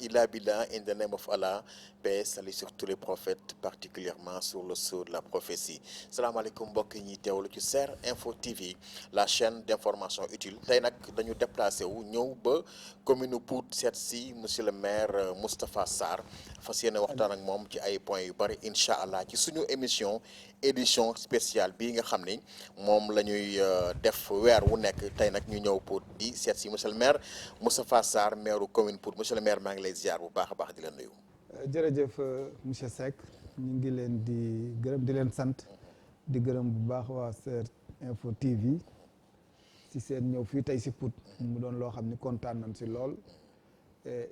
illa billah, in the name of Allah, paix, salut sur tous les prophètes, particulièrement sur le sceau de la prophétie. salaamaaleykum mbokk yi ñuy teewlu ci Ser Info TV, la chaîne d'information utile. tey nag dañu déplacé wu ñëw ba commune Pout seet si monsieur le maire Moustapha Sarr fas yéene waxtaan ak moom ci ay points yu bari incha allah ci suñu édition spéciale bii nga xam ni moom la ñuy def weer wu nekk. tey nag ñu ñëw Pout di seet si monsieur le maire Moustapha Sarr maire commune Pout. monsieur le maire maa ngi lay ziar bu baax a baax di la nuyu. jërëjëf monsieur Seck ñu ngi leen di gërëm di leen sant di gërëm bu baax waa Ser Info TV si seen ñëw fii tey si Pout mu doon loo xam ni kontaan nañ si lool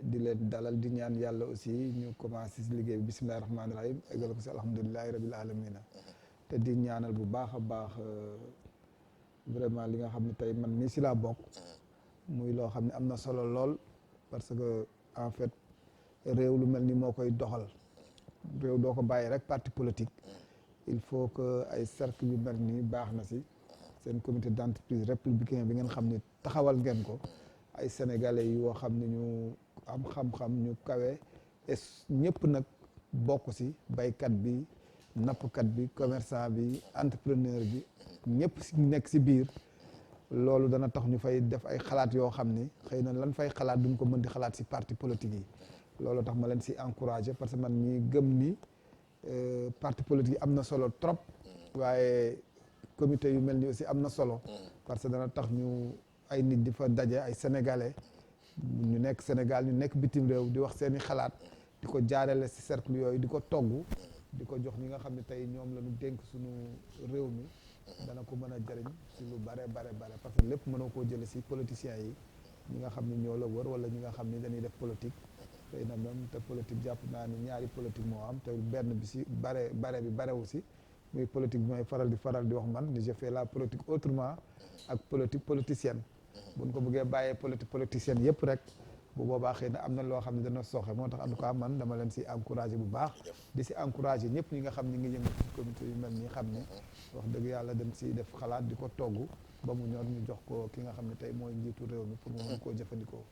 di leen dalal di ñaan yàlla aussi ñu commencé si liggéey bi bisimilahi rahmaani rahim eggal ko si alhamdulilahi rabil alamina te di ñaanal bu baax a baax vraiment li nga xam ne tey man mii si laa bokk muy loo xam ne am na solo lool parce que en fait réew lu mel ni moo koy doxal réew doo ko bàyyi rek parti politique il faut que ay cercle yu mel ni baax na si seen comité d'entreprise républicain bi ngeen xam ni taxawal ngeen ko ay sénégalais yoo xam ne ñu am xam-xam ñu kawe et ñëpp nag bokk si baykat bi nappkat bi commerçant bi entrepreneur bi ñëpp si nekk si biir loolu dana tax ñu fay def ay xalaat yoo xam ni xëy na lan fay xalaat duñ ko mën di xalaat si parti politique yi loolu tax ma leen si encouragé parce que man ñi gëm ni parti politique yi am na solo trop waaye comité yu mel ni aussi am na solo parce que dana tax ñu ay nit di fa daje ay sénégalais ñu nekk Sénégal ñu nekk bitim réew di wax seeni xalaat di ko jaarale si cercle yooyu di ko togg di ko jox ñi nga xam ne tey ñoom la ñu dénk suñu réew mi dana ko mën a jëriñ si lu bare parce que lépp mënoo koo jële si politiciens yi ñi nga xam ne ñoo la wër wala ñi nga xam ne dañuy def politique xëy na même te politique jàpp naa ni ñaari politique moo am te benn bi si bare bi barewu si muy politique bi may faral di wax man ni j'ai fait la politique autrement ak politique politicienne buñ ko bëggee bàyyee politique politicienne yëpp rek bu boobaa xëy na am na loo xam ne dana soxe moo tax en tout cas man dama leen si encouragé bu baax di si encouragé ñëpp ñi nga xam ñi ngi yëngu ci comité yu mel nii xam ni wax dëgg yàlla dañ si def xalaat di ko togg ba mu ñor ñu jox ko ki nga xam ne tey mooy njiitu réew mi pour mu mën koo jëfandikoo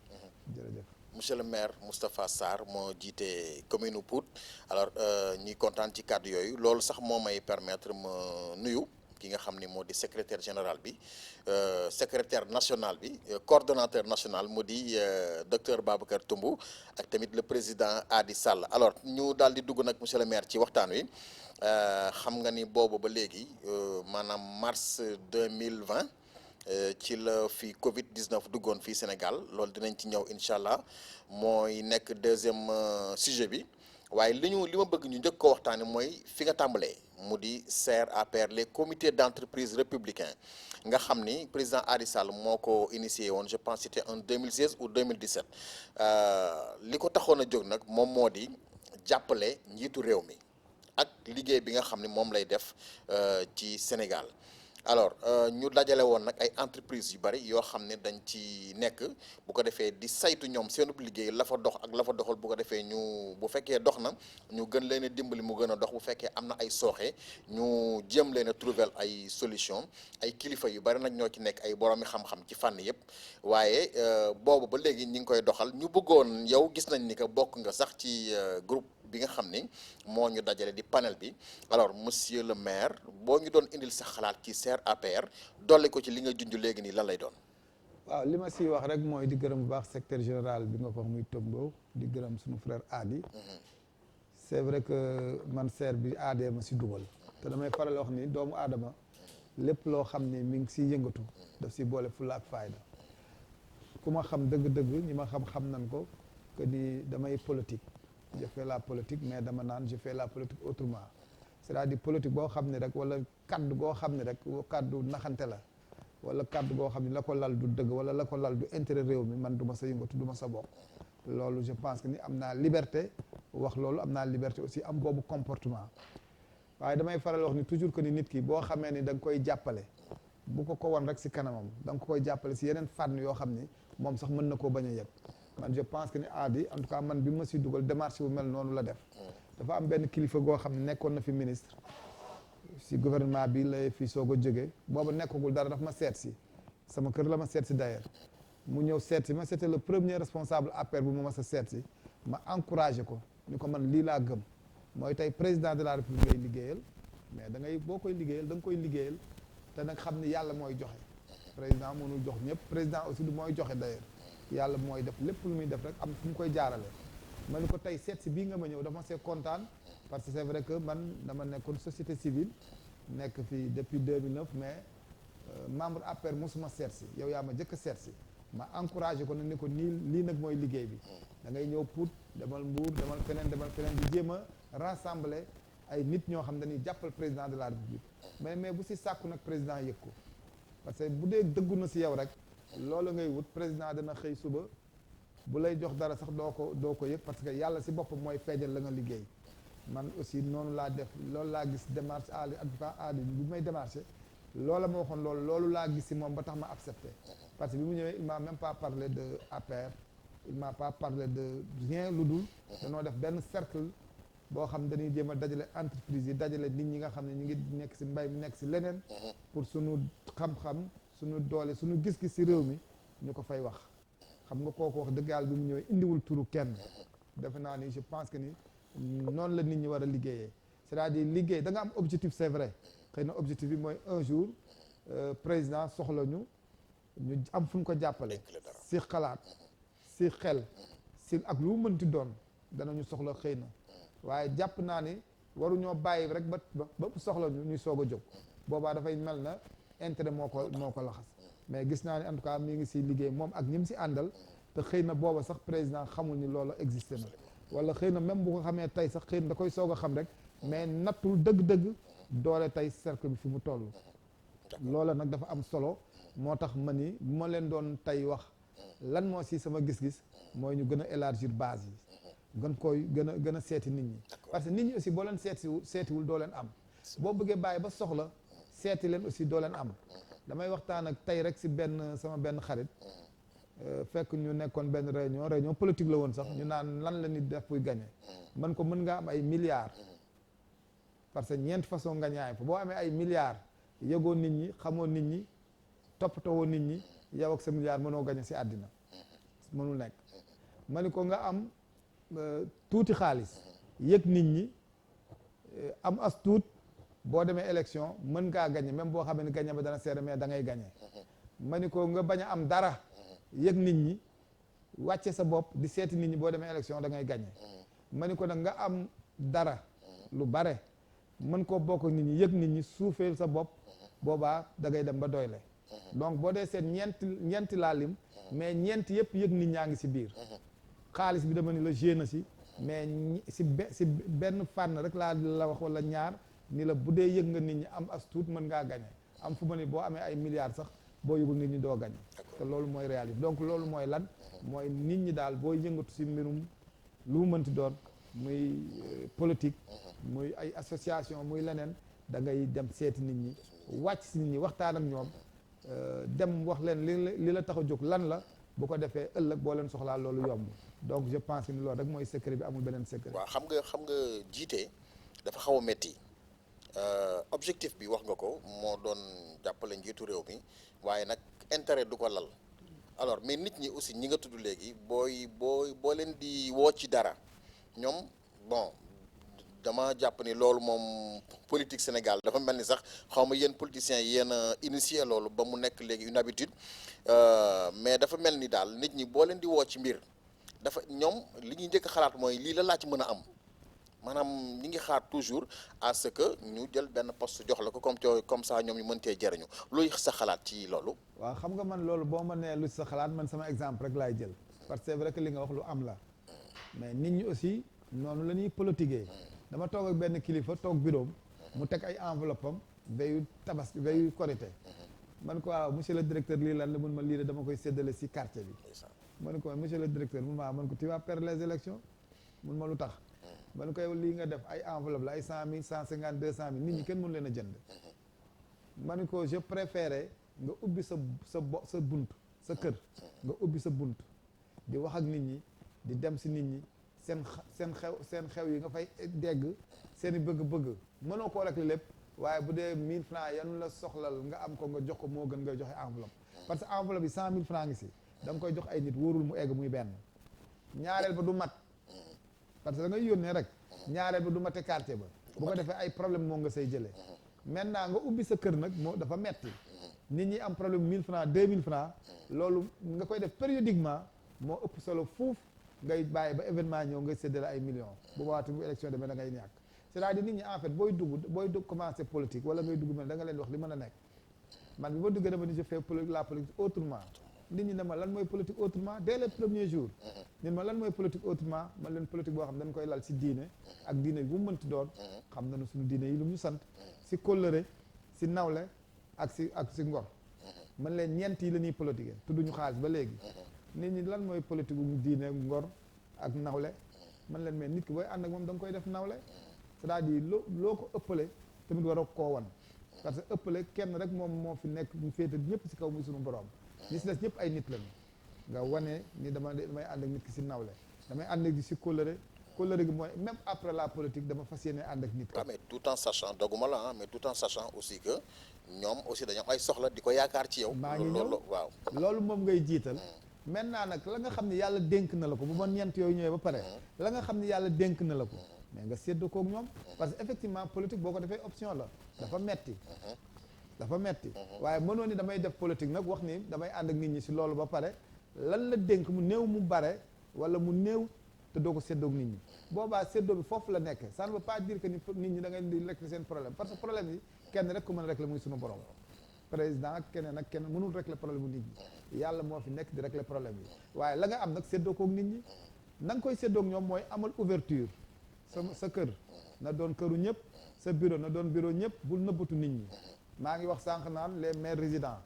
jërëjëf. monsieur le maire Moustapha Sarr moo jiite commune Pout alors ñuy kontaan ci kàddu yooyu loolu sax moo may permettre ma nuyu ki nga xam ni moo di secrétaire général bi secrétaire national bi coordonnateur national mu di docteur Babacar Toumbu ak tamit le président Adi Sall alors ñu daal di dugg nag monsieur le maire ci waxtaan wi xam nga ni boobu ba léegi maanaam mars 2020 ci la fi Covid 19 duggoon fii Sénégal loolu dinañ ci ñëw incha allah mooy nekk deuxième sujet bi waaye li ma bëgg ñu njëkk ko waxtaane mooy fi nga tàmbalee mu di Ser APR les comités d'entreprise républicains nga xam ni président Adi Sall moo ko initié woon je pense c'était en 2016 ou 2017 li ko taxoon a jóg nag moom moo di jàppale njiitu réew mi ak liggéey bi nga xam ni moom lay def ci Sénégal. alors ñu dajale woon nag ay entreprises yu bari yoo xam ne dañ ci nekk bu ko defee di saytu ñoom seen liggéey la fa dox ak la fa doxal bu ko defee ñu bu fekkee dox na ñu gën leen a dimbali mu gën a dox bu fekkee am na ay sooxe ñu jéem leen a trouver ay solution ay kilifa yu bari nag ñoo ci nekk ay boroomi xam-xam ci fànn yëpp waaye boobu ba léegi ñi ngi koy doxal ñu bëggoon yow gis nañ ni que bokk nga sax ci groupe bi nga xam ni moo ñu dajale di panel bi alors monsieur le maire boo ñu doon indil sa xalaat ci Ser APR dolli ko ci li nga junj léegi nii lan lay doon. waaw li ma siy wax rek mooy di gërëm bu baax secrétaire général bi nga ko wax muy Tombo di gërëm suñu frère Adi. c'est vrai que man Ser bi Adi ma si dugal. te damay faral wax ni doomu aadama lépp loo xam ni mi ngi siy yëngatu. daf si boole fulla ak fayda. ku ma xam dëgg-dëgg ñi ma xam nañ ko que ni damay politique. je fais la politique mais dama naan je fais la politique autrement c'est-à-dire politique boo xam ne rek wala kaddu goo xam ne rek kaddu naxante la wala kaddu goo xam ne la ko lal du dëgg wala la ko lal du intérêt réew mi man du ma sa yëngatu du ma sa bokk loolu je pense que ni am naa liberté wax loolu am naa liberté aussi am boobu comportement waaye damay faral wax ni toujours que ni nit ki boo xamee ni da nga koy jàppale bu ko wan rek si kanamam da nga koy jàppale si yeneen fànn yoo xam ni moom sax mën na koo bañ a yëg man je pense que ni Adi en tout cas man bi ma si dugal démarche bu mel noonu la def dafa am benn kilifa goo xam ne nekkoon na fi ministre si gouvernement bi lay fi soog a jógee booba nekkagul dara daf ma seet si sama kër la ma seet si d'ailleurs mu ñëw seet si ma c'était le premier responsable APR bu ma mas a seet si ma encouragé ko ni ko man lii laa gëm mooy tey président de la république ngay liggéeyal mais da ngay boo koy liggéeyal da nga koy liggéeyal te nag xam ni yàlla mooy joxe président mënul jox ñëpp président aussi du mooy joxe d'ailleurs yàlla mooy def lépp lu muy def rek am fu mu koy jaarale ma ni ko tey seet si bii nga ma ñëw dafa see kontaan parce que c'est vrai que man dama nekkoon société civile nekk fii depuis 2009 mais membre APR mosuma seet si yow yaa ma jëkk a seet si ma encouragé ko ni ko nii lii nag mooy liggéey bi da ngay ñëw Pout demal Mbour demal feneen di jéem a rassembler ay nit ñoo xam dañuy jàppal président de la république mais bu si sàkku nag président yëg ko parce que bu dee dëggu na si yow rek loolu ngay wut président dana xëy suba bu lay jox dara sax doo ko yëg parce que yàlla si boppam mooy feejal la nga liggéey man aussi noonu laa def loolu laa gis démarche Ali bi may démarché loola ma waxoon loolu laa gis si moom ba tax ma accepté parce que bi mu ñëwee il m'a même pas parlé de APR il m'a pas parlé de rien lu dul danoo def benn cercle boo xam dañuy jéem a dajale entreprise yi dajale nit ñi nga xam ne ñu ngi nekk si mbay mi nekk si leneen pour suñu xam-xam suñu doole suñu gis-gis si réew mi ñu ko fay wax xam nga kooku wax dëgg yàlla bi mu ñëwee indiwul turu kenn defe naa ni je pense que ni noonu la nit ñi war a liggéeyee c'est-à-dire liggéey da nga am objectif c'est vrai xëy na objectif bi mooy un jour président soxla ñu am fu ñu ko jàppale si xalaat si xel si ak lu mënti doon danañu soxla xëy na waaye jàpp naa ni waruñoo bàyyi rek ba soxla ñu ñuy soog a jóg boobaa dafay mel na intérêt moo ko laxas mais gis naa ni en tout cas mi ngi si liggéey moom ak ñi mu si àndal te xëy na booba sax président xamul ni loolu existé na wala xëy na même bu ko xamee tey sax xëy na da koy soog a xam rek mais nattul dëgg-dëgg doole tey cercle bi fi mu toll loola nag dafa am solo moo tax ma ni bu ma leen doon tey wax lan moo si sama gis-gis mooy ñu gën a élargir base yi gën koy gën a seeti nit ñi parce que nit ñi aussi boo leen seetiwul doo leen am boo bëggee bàyyi ba soxla seeti leen aussi doo leen am damay waxtaan ak tey rek si sama benn xarit fekk ñu nekkoon benn réunion politique la woon sax ñu naan lan la nit def pour gagner man ko mën nga am ay milliards parce que ñeenti façon nga ñaay fa boo amee ay milliards yëgoo nit ñi xamoo nit ñi toppatoo nit ñi yow ak sa milliards mënoo gagner si àddina mënul nekk ma ni ko nga am tuuti xaalis yëg nit ñi am as tuut boo demee élection mën ngaa gagner même boo xamee ni gagner ba dana seere mais da ngay gagner ma ni ko nga bañ a am dara yëg nit ñi wàcce sa bopp di seeti nit ñi boo demee élection da ngay gagner ma ni ko nag nga am dara lu bare mën koo bokk nit ñi yëg nit ñi suufeel sa bopp boobaa da ngay dem ba doyle donc boo dee seet ñeenti laa lim mais ñeenti yëpp yëg nit ñaa ngi si biir xaalis bi dama ni la génn si mais si benn fànn rek laa la wax wala ñaar ni la bu dee yëg nga nit ñi am as tuut mën ngaa gañe am fu ma ni boo amee ay milliards sax boo yëgul nit ñi doo gañe te loolu mooy réalité donc loolu mooy lan mooy nit ñi daal boo yëngatu si mbirum lu mu mënti doon muy politique muy ay association muy leneen da ngay dem seeti nit ñi wàcc si nit ñi waxtaan ak ñoom dem wax leen li la tax a jóg lan la bu ko defee ëllëg boo leen soxlaa loolu yomb donc je pense que ni loolu rek mooy secret bi amul beneen secret. waaw xam nga jiite dafa xaw a métti objectif bi wax nga ko moo doon jàppale njiitu réew mi waaye nag intérêt du ko lal alors mais nit ñi aussi ñi nga tudd léegi boo leen di woo ci dara ñoom bon dama jàpp ni loolu moom politique Sénégal dafa mel ni sax xaw ma yéen politiciens yéen a initié loolu ba mu nekk léegi une habitude mais dafa mel ni daal nit ñi boo leen di woo ci mbir dafa ñoom li ñuy njëkk xalaat mooy lii la laa ci mën a am maanaam ñi ngi xaar toujours à ce que ñu jël benn poste jox la ko comme ça ñoom ñu mën cee jëriñu luy sa xalaat ci loolu. waaw xam nga man loolu boo ma nee lu sa xalaat man sama exemple rek laay jël parce que c'est vrai que li nga wax lu am la mais nit ñi aussi noonu la ñuy politiquer dama toog ak benn kilifa toog bureau mu teg ay enveloppe am veyu tabaski veyu korité man ko waaw monsieur le directeur lii lan la mun ma lii de dama koy séddale si quartier bi man ko monsieur le directeur mun ma man ko tu vas perdre les élections mun ma lu tax man ko yow lii nga def ay enveloppe la ay 100 000 150 200 000 nit ñi kenn mënu leen a jënd man ko je préférais nga ubbi sa bunt sa kër nga ubbi sa bunt di wax ak nit ñi di dem si nit ñi seen xew yi nga fay dégg seen i bëgg-bëgg mënoo koo rek lépp waaye bu dee 1000 francs yanu la soxlal nga am ko nga jox ko moo gën ngay joxe enveloppe parce que enveloppe yi 100 000 francs ngi si da nga koy jox ay nit wóorul mu egg muy benn ñaareel ba du mat parce que da ngay yónnee rek ñaareel ba du mate quartier ba bu ko defee ay problème moo nga say jëlee maintenant nga ubbi sa kër nag moo dafa metti nit ñi am problème 1000 francs 2000 francs loolu nga koy def périodiquement moo ëpp solo fuuf ngay bàyyi ba événement ñëw ngay séddale ay millions bu waatu bu élection demee da ngay ñàkk c'est-à-dire nit ñi en fait booy dugg commencer politique wala ngay dugg mel da nga leen wax li mën a nekk man bi ma duggee dama ni je fais la politique autrement nit ñi ne ma lan mooy politique autrement dès le premier jour ñun ma lan mooy politique autrement man leen politique boo xam ne dañ koy lal si diine ak diine bu mu mënti doon xam nañu suñu diine yi lu ñu sant si kóllëre si nawle ak si ngor man leen ñeent yi la ñuy politique tudduñu xaalis ba léegi nit ñi lan mooy politique bu diine ngor ak nawle man leen mais nit ki booy ànd ak moom da nga koy def nawle c'est-à-dire loo ko ëppale tamit war a koo wan parce que ëppale kenn rek moom moo fi nekk mu féete ñëpp si kaw muy suñu borom ñi si des ñëpp ay nit lañu nga wane ni damay ànd ak nit ki si nawle damay ànd ak di si kóllëre gi mooy même après la politique dama fas yéene ànd ak nit ki mais tout en sachant doguma la mais tout en sachant aussi que ñoom aussi dañoo am ay soxla di ko yaakaar ci yow maa ngi ñëw waaw loolu moom ngay jiital maintenant nag la nga xam ne yàlla dénk na la ko bu ma ñeent yooyu ñëwee ba pare la nga xam ne yàlla dénk na la ko mais nga séddoo koog ñoom parce que effectivement politique boo ko defee option la dafa metti waaye mënoo ni damay def politique nag wax ni damay ànd ak nit ñi si loolu ba pare lan la dénk mu néew mu bare wala mu néew te doo ko séddoog nit ñi boobaa séddoo bi foofu la nekk ça ne veut pas dire que ni nit ñi da ngay di régler seen problème parce que problème yi kenn rek ku mën a régler muy suñu borom président ak keneen ak keneen mënul régler problème bu nit ñi yàlla moo fi nekk di régler problème yi waaye la nga am nag séddoo koog nit ñi na nga koy séddoog ñoom mooy amal ouverture sa kër na doon këru ñëpp sa bureau na doon bureau ñëpp bul nëbbatu nit ñi maa ngi wax sànq naan les maires résidents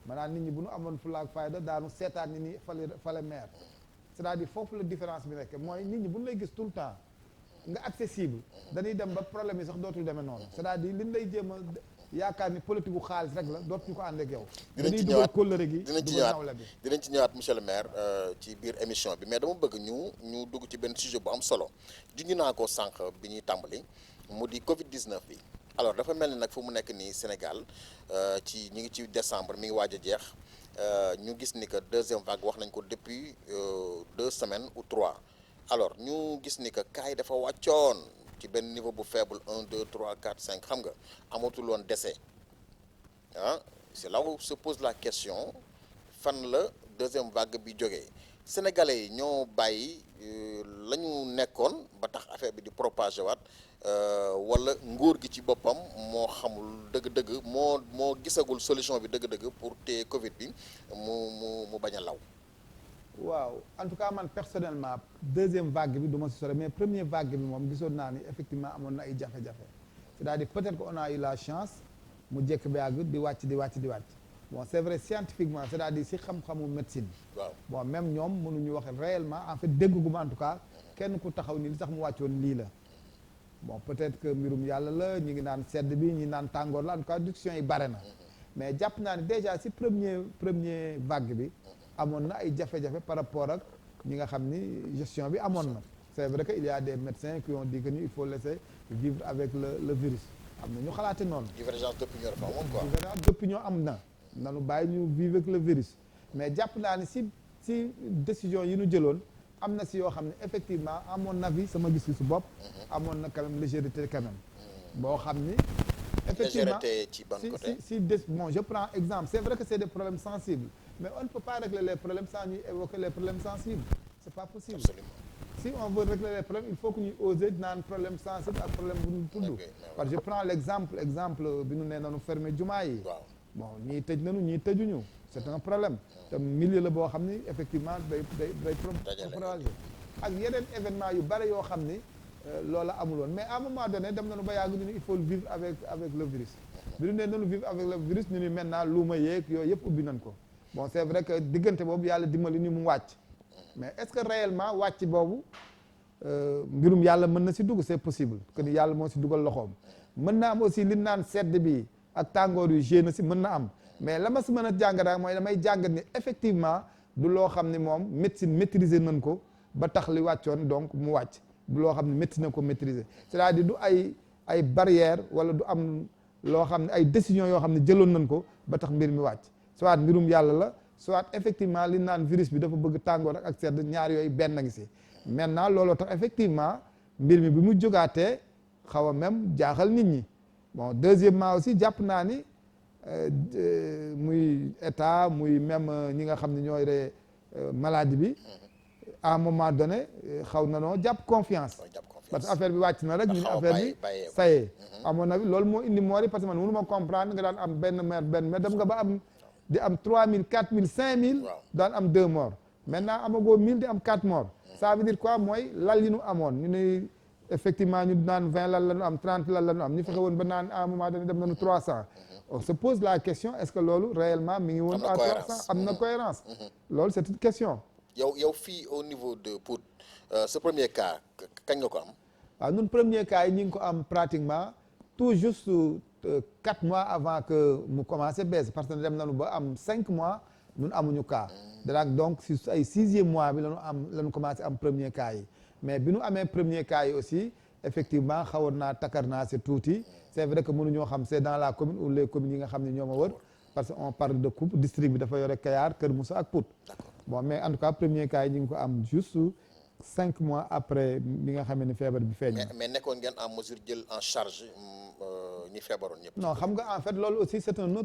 maanaam nit ñi bu ñu amoon fulaak fayda daanu seetaan ni ni fale maire c'est-à-dire foofu la différence bi nekk mooy nit ñi bu ñu lay gis tout le temps nga accessible dañuy dem ba problème yi sax dootul demee noonu c'est-à-dire liñ lay jéem a yaakaar ni politique bu xaalis rek la dootuñu ko ànd ak yow dañuy dugal kóllëre gi dugal nawle bi dinañ ci ñëwaat monsieur le maire ci biir émission bi mais dama bëgg ñu dugg ci benn sujet bu am solo junj naa ko sànq bi ñuy tàmbali mu di Covid 19 bi alors dafa mel ni nag fu mu nekk nii Sénégal ñu ngi ci décembre mi ngi waaj a jeex ñu gis ni que deuxième vague wax nañ ko depuis 2 semaines ou 3 alors ñu gis ni que cas yi dafa wàccoon ci benn niveau bu faible 1 2 3 4 5 xam nga amatul woon décès c'est là où se pose la question fan la deuxième vague bi jógee sénégalais yi ñoo bàyyi la ñu nekkoon ba tax affaire bi di propagé waat wala nguur gi ci boppam moo xamul dëgg-dëgg moo gisagul solution bi dëgg-dëgg pour téye Covid bi mu bañ a law. waaw en tout cas man personnellement deuxième vague bi du ma si sore mais première vague bi moom gisoon naa ni effectivement amoon na ay jafe-jafe c'est-à-dire peut-être qu'on a eu la chance mu jekk ba yàgg di wàcc bon c'est vrai scientifiquement c'est-à-dire si xam-xamu médecine waaw bon même ñoom mënuñu wax réellement en fait dégguma en tout cas kenn ku taxaw ni li tax mu wàccoon lii la bon peut-être que mbirum yàlla la ñu ngi naan sedd bi ñi naan tàngoor la en tout cas discussion yi bare na mais jàpp naa ne déjà si premier vague bi amoon na ay jafe-jafe par rapport ak ñi nga xam ni gestion bi amoon na c'est vrai que il y a des médecins qui ont dit que ni il faut laisser vivre avec le virus am na ñu xalaate noonu divergence d'opinion dafa amoon quoi divergence d'opinion am na nanu bàyyi ñu vivre avec le virus mais jàpp naa ne si décision yi ñu jëloon am na si yoo xam ne effectivement à mon avis sama gis-gisu bopp amoon na quand même légèreté quand même boo xam ni effectivement bon je prends exemple c'est vrai que c'est des problèmes sensibles mais on ne peut pas régler les problèmes sans ñuy évoquer les problèmes sensibles c'est pas possible. Absolument. Si on veut régler les problèmes il faut que ñuy oser naan problème sensible ak problème bu ñu tudd parce que je prends l'exemple bi ñu nee nañu fermer jumaa yi bon ñii tëj nañu ñii tëjuñu c'est un problème te milieu la boo xam ni effectivement day propager ak yeneen événement yu bari yoo xam ni loola amul woon mais à un moment donné dem nañu ba yàgg ñu ni il faut vivre avec le virus bi ñu nee nañu vivre avec le virus ñu ni maintenant luuma yeeg yooyu yëpp ubbi nañ ko bon c'est vrai que diggante boobu yàlla dimbali ni mu wàcc mais est-ce que réellement wàcc boobu mbirum yàlla mën na si dugg c'est possible que ni yàlla moo si dugal loxoom mën na am aussi li naan sedd bi ak tàngoor yu génn si mën na am mais la ma si mën a jàngat mooy damay jàngat ni effectivement du loo xam ni moom médecine maîtriser nañ ko ba tax li wàccoon donc mu wàcc du loo xam ne médecine na ko maîtriser c'est-à-dire du ay barrières wala du am loo xam ne ay décisions yoo xam ne jëloon nañ ko ba tax mbir mi wàcc soit mbirum yàlla la soit effectivement li naan virus bi dafa bëgg tàngoor ak sedd ñaar yooyu benn ngi si maintenant looloo tax effectivement mbir mi bi mu jógaatee xaw a même jaaxal nit ñi bon deuxièmement aussi jàpp naa ni muy état muy même ñi nga xam ne ñooy re maladie bi à un moment donné xaw na noo jàpp confiance parce que affaire bi wàcc na rek ñu affaire bi sayee amoon na bi loolu moo indi moor yi parce que man mënu ma comprendre nga daan am benn maire dem nga ba am di am 3000 4000 5000 daan am 2 morts maintenant amagoo 1000 di am 4 morts ça veut dire quoi mooy lal yi ñu amoon ñu ne effectivement ñu naan 20 lal la ñu am 30 lal la ñu am ñu fexe woon ba naan à un moment donné dem nañu 300 on se pose la question est-ce que loolu réellement mi ngi woon à 300 am na cohérence loolu c'est une question yow fii au niveau de Pout ce premier cas kañ nga ko am waaw ñun premier cas yi ñu ngi ko am pratiquement tout juste 4 mois avant que mu commencé baisse parce que dem nañu ba am 5 mois ñun amuñu cas donc si ay 6e mois bi lañu commencé am premier cas yi mais bi ñu amee premier cas yi aussi effectivement xawoon naa takar naa c'est tuuti c'est vrai que mënuñoo xam c'est dans la commune ou les communes yi nga xam ne ñoo ma wër parce que on parle de coupe district bi dafa yore Kayar Kër Moussa ak Pout bon mais en tout cas premier cas yi ñu ngi ko am juste 5 mois après bi nga xam ne feebar bi feeñ mais nekkoon ngeen en mesure jël en charge ñi feebaroon ñëpp non xam nga en fait loolu aussi c'est un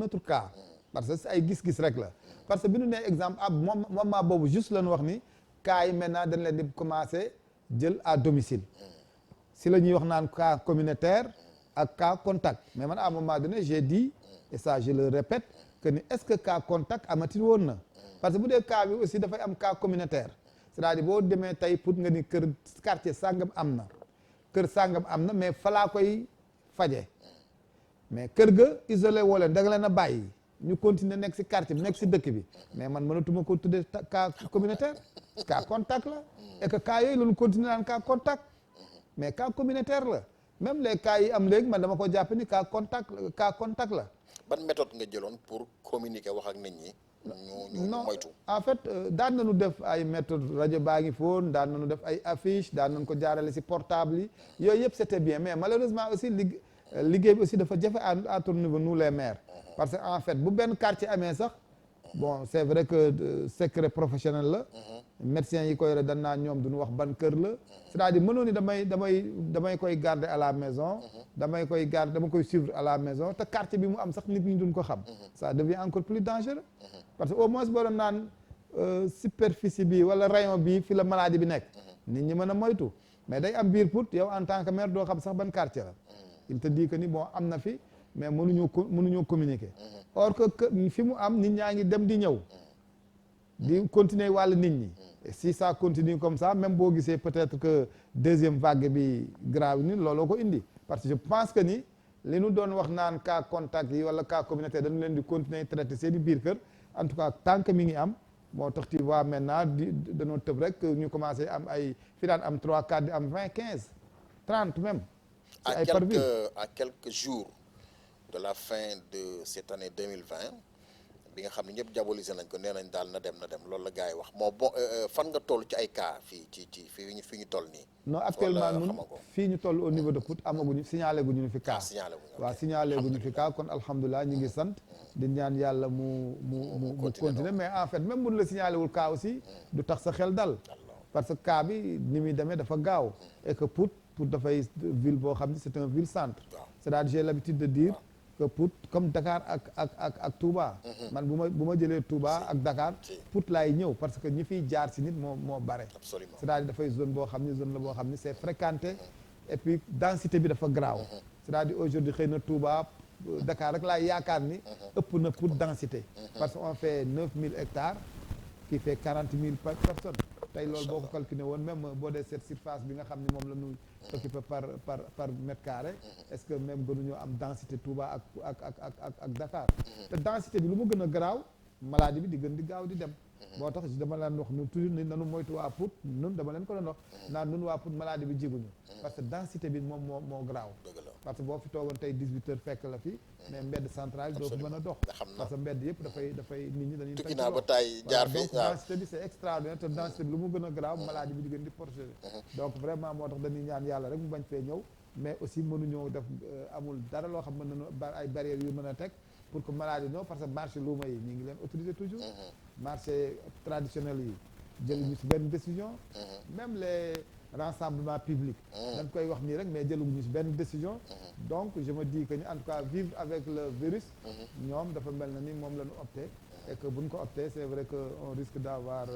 autre cas parce que ay gis-gis rek la parce que bi ñu nee exemple moment boobu juste lañu wax ni cas yi maintenant dañ leen di commencer jël à domicile si la ñuy wax naan cas communautaire ak cas contact mais man à un moment donné j'ai dit et ça je le répète que ni est-ce que cas contact amati woon na parce que bu dee cas bi aussi dafay am cas communautaire c'est-à-dire boo demee tey pour nga ni kër quartier sàngam am na kër sàngam am na mais falaa koy faje mais kër ga isolé woo leen da nga leen a bàyyi ñu continuer nekk ci quartier bi nekk ci dëkk bi mais man mënatuma ko tuddee cas communautaire cas contact la et que cas yooyu lañu continuer naan cas contact mais cas communautaire la même les cas yi am léegi man dama ko jàpp ni cas contact la ban méthode nga jëloon pour communiquer wax ak nit ñi ñu moytu en fait daan nañu def ay méthode rajo baa ngi foon daan nañu def ay affiche daan nañu ko jaarale ci portable yi yooyu yëpp c'était bien mais malheureusement aussi liggéey bi aussi dafa jafe à notre niveau nous les maires parce que en fait bu benn quartier amee sax bon c'est vrai que secret professionnel la médecins yi koy yore dañ naa ñoom duñu wax ban kër la c'est-à-dire mënoon ni damay koy garder à la maison dama koy suivre à la maison te quartier bi mu am sax nit ñi duñ ko xam ça devient encore plus dangereux parce que au moins boo doon naan superficie bi wala rayon bi fi la maladie bi nekk nit ñi mën a moytu mais day am biir Pout yow en tant que maire doo xam sax ban quartier la il te dit que ni bon am na fi mais mënuñoo communiquer or que fi mu am nit ñaa ngi dem di ñëw di continuer wàll nit ñi et si ça continue comme ça même boo gisee peut-être que deuxième vague bi grave ni looloo ko indi parce que je pense que ni li ñu doon wax naan cas contact yi wala cas communautaire dañu leen di continuer traiter seen i biir kër en tout cas tant que mi ngi am moo tax tu vois maintenant dañoo tëb rek ñu commencé am ay fi daan am 3 4 di am 20 15 30 même à quelques jours de la fin de cette année 2020 bi nga xam ne ñëpp diabolisé nañ ko nee nañ daal na dem loolu la gars yi wax bon fan nga toll ci ay cas fii fi ñu toll nii. non actuellement ñun fii ñu toll au niveau de Pout amaguñu signalé guñu fi cas. waaw signalé guñu fi cas kon alhamdulilah ñu ngi sant. di ñaan yàlla mu continuer mais en fait même bu la signalé wul cas aussi du tax sa xel dal. parce que cas bi ni muy demee dafa gaaw. et que Pout dafay ville boo xam ne c'est un ville centre. c'est-à-dire j'ai l'habitude de dire. que Pout comme Dakar ak Touba. man bu ma jëlee Touba ak Dakar. Pout laay ñëw parce que ñi fiy jaar si nit moo bare. absolument c'est-à-dire dafay zone boo xam ne zone la boo xam ne c'est fréquenté. et puis densité bi dafa graaw. c'est-à-dire aujourd'hui xëy na Touba Dakar rek laay yaakaar ni. ëpp na Pout densité. parce que on fait 9000 hectares. qui fait 40 000 personnes. tey loolu boo ko calculé woon même boo dee cette surface bi nga xam ne moom la ñu occupé par mètre carré est-ce que même gënuñoo am densité Touba ak Dakar te densité bi lu mu gën a garaaw maladie bi di gën di gaaw di dem moo tax dama leen wax ñun toujours ni nanu moytu waa Pout nun dama leen ko doon wax naan nun waa Pout maladie bi jiguñu parce que densité bi moom moo garaaw parce que boo fi toogoon tey 18 heures fekk la fi mais mbedd central doo fi mën a dox parce que mbedd yëpp dafay nit ñi dañuy tukki naa ba tay jaar fi donc densité bi c'est extraordinaire te densité bi lu mu gën a garaaw maladie bi di gën di protéger donc vraiment moo tax dañuy ñaan yàlla rek mu bañ fee ñëw mais aussi mënuñoo def amul dara loo xam mën nañu ay barrières yu mën a teg pour que maladie non parce que marché luuma yi ñu ngi leen autoriser toujours marché traditionnel yi jëluñu si benn décision. même les rassemblements publics. dañ koy wax nii rek mais jëluñu si benn décision. donc je me dis que ni en tout cas vivre avec le virus. ñoom dafa mel na ni moom la ñu opté. et que bu ñu ko opté c'est vrai que on risque d'avoir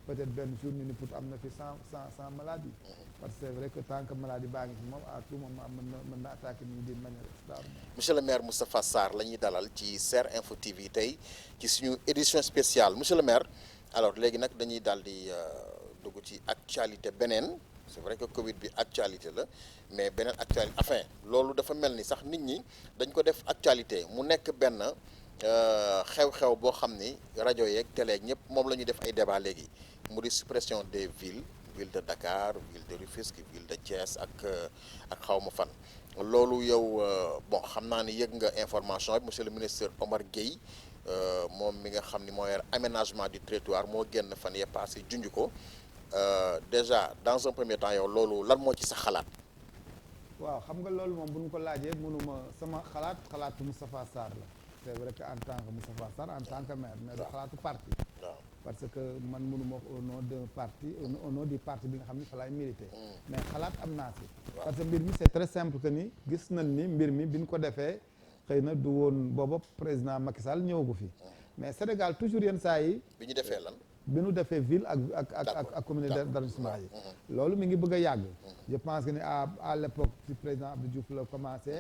peut-être benn jour ñu ni pour am na fi sans maladie. parce que c'est vrai que tant que maladie baa ngi fi moom à tout moment mën na attaquer nit ñi d'une manière extraordinaire. monsieur le maire Moustapha Sarr la ñuy dalal ci SER Info TV tey ci suñu édition spéciale monsieur le maire alors léegi nag dañuy daal di dugg ci actualité beneen c'est vrai que Covid bi actualité la mais beneen actualité enfin loolu dafa mel ni sax nit ñi dañ ko def actualité mu nekk benn xew-xew boo xam ni rajo yeeg télé ñëpp moom la ñuy def ay débat léegi mu di suppression des villes ville de Dakar ville de Rufisque ville de Thiès ak xawma fan loolu yow bon xam naa ni yëg nga information bi monsieur le ministre Omar Gueye moom mi nga xam ni moo yor aménagement du territoire moo génn fan yee passé junj ko déjà dans un premier temps yow loolu lan moo ci sa xalaat. waaw xam nga loolu moom bu ñu ko laajee mënuma sama xalaatu Moustapha Sarr la c'est vrai que en tant que Moustapha Sarr en tant que maire mais du xalaatu parti. parce que man mënuma wax au nom d'un parti au nom du parti bi nga xam ni fa laay milité. mais xalaat am naa si. parce que mbir mi c'est très simple que ni gis nañ ni mbir mi bi ñu ko defee xëy na du woon booba président Macky Sall ñëwagu fi. mais Sénégal toujours yenn saa yi. bi ñu defee lan. bi ñu defee ville ak communauté d'arrondissement yi. loolu mi ngi bëgg a yàgg. je pense que ni à l'époque si président Abdou Diouf la commencé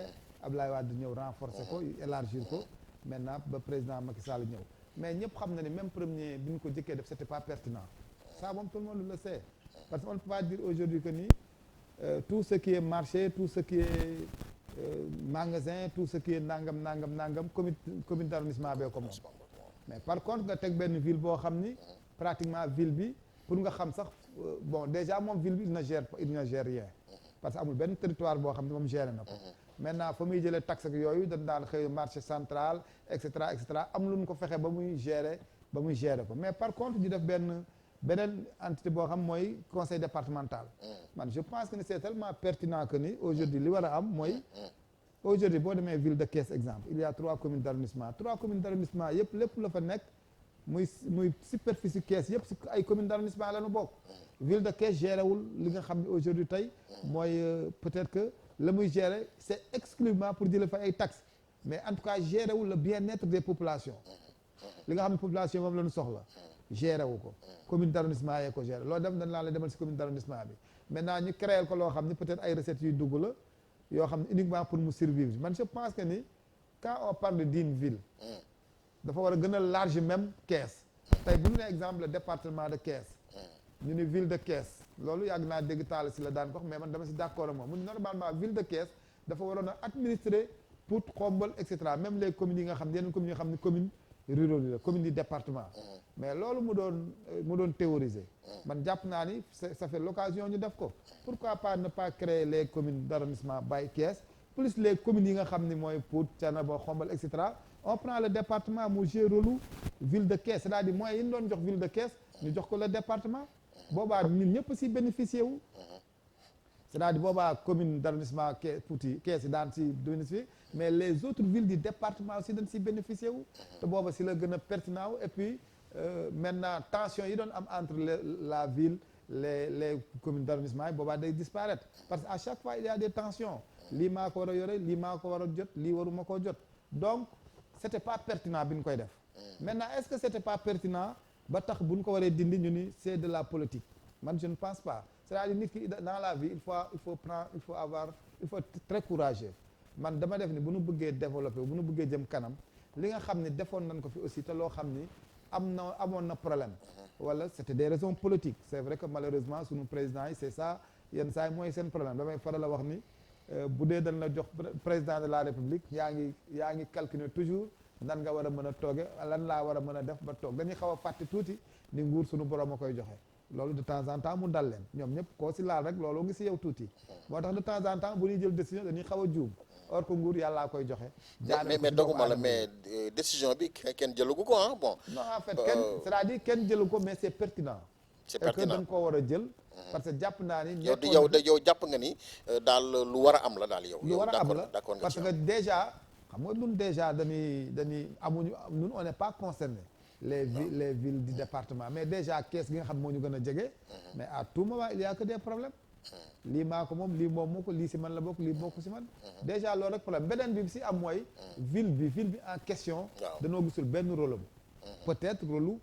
Abdoulaye Wade ñëw renforcer ko élargir ko maintenant ba président Macky Sall ñëw. mais ñëpp xam na ni même premier bi ñu ko jëkkee def c'était pas pertinent ça moom tout le monde le sait parce que on ne peut pas dire aujourd'hui que ni tout ce qui est marché tout ce qui est magasin tout ce qui est nangam commune d'arrondissement bee ko moom mais par contre nga teg benn ville boo xam ni pratiquement ville bi pour nga xam sax bon déjà moom ville bi il ne gère rien parce que amul benn territoire boo xam ne moom géré na ko maintenant fa muy jëlee taxe ak yooyu dañ daan xëy marché central et cetera am lu ñu ko fexe ba muy gérer ko mais par contre di def beneen entité boo xam mooy conseil départemental man je pense que c'est tellement pertinent que ni aujourd'hui li war a am mooy aujourd'hui boo demee ville de Thiès exemple il y a 3 communes d'arrondissement yëpp lépp la fa nekk muy superficie Thiès yëpp si ay communes d'arrondissement la ñu bokk ville de Thiès géré wul li nga xam ne aujourd'hui tey mooy peut-être que la muy gérer c'est exclusivement pour jële fa ay taxes mais en tout cas gérer wul le bien-être des populations li nga xam ne population moom la ñu soxla gérer wu ko commune d'arrondissement yee ko gérer loolu dem dañ laa la demal si commune d'arrondissement bi maintenant ñu créer ko loo xam ne peut-être ay recettes yuy dugg la yoo xam ne uniquement pour mu survivre man je pense que ni quand on parle d'une ville dafa war a gën a large même Thiès tey bu ñu nee exemple le département de Thiès ñu ni ville de Thiès loolu yàgg naa dégg taal si la daan ko wax mais man dama si d'accord ak moom mu normalement ville de Thiès dafa waroon a administrer Pout Khombole et cetera même les communes yi nga xam ne yeneen communes yi nga xam ne commune rurale yi la commune du département mais loolu mu doon théoriser man jàpp naa ni ça fait l'occasion ñu def ko pourquoi pas ne pas créer les communes d'arrondissement by Thiès plus les communes yi nga xam ni mooy Pout Thiénaba Khombole et cetera on prend le département mu jouer rôle ville de Thiès c'est-à-dire moyens yi ñu doon jox ville de Thiès ñu jox ko le département boobaa ñun ñëpp si bénéficier wu c'est-à-dire boobaa commune d'arrondissement Pouty Thiès daan si bénéficier mais les autres villes du département aussi dañ si bénéficier wu te booba si la gën a pertinent wu et puis maintenant tension yi doon am entre la ville les communes d'arrondissement yi boobaa day disparaître parce que à chaque fois il y a des tensions lii maa ko war a yore lii maa ko war a jot lii waruma koo jot donc c'était pas pertinent bi ñu koy def maintenant est-ce que c'était pas pertinent ba tax bu ñu ko waree dindi ñu ni c'est de la politique man je ne pense pas c'est-à-dire nit ki dans la vie il faut être très courageux man dama def ni bu ñu bëggee développer bu ñu bëggee jëm kanam li nga xam ne defoon nañ ko fi aussi te loo xam ni amoon na problème wala c'était des raisons politiques c'est vrai que malheureusement sunu président yi c'est ça yenn saa yi mooy seen problème damay faral a wax ni bu dee dañ la jox président de la république yaa ngi calculer toujours nan nga war a mën a tooge lan laa war a mën a def ba toog dañuy xaw a fàtte tuuti ni nguur suñu borom a koy joxe loolu de temps en temps mu dal leen ñoom ñëpp koo si laal rek loolu ngi si yow tuuti moo tax de temps en temps bu ñuy jël décision dañuy xaw a juum or que nguur yàllaa koy joxe mais doguma la mais décision bi kenn jëlagu ko ah bon non en fait c'est-à-dire kenn jëlu ko mais c'est pertinent c'est pertinent que dañ koo war a jël parce que jàpp naa ni yow jàpp nga ni daal lu war a am la daal yow lu war a am la d'accord nga parce que déjà xam nga ñun déjà dañuy amuñu ñun on n'est pas concerné les villes du département mais déjà Kees gi nga xam moo ñu gën a jege mais à tout moment il y a que des problèmes lii maa ko moom lii moom moo ko lii si man la bokk lii bokk si man déjà loolu rek problème beneen bi si am mooy ville bi en question danoo gisul benn rôle am peut-être rôle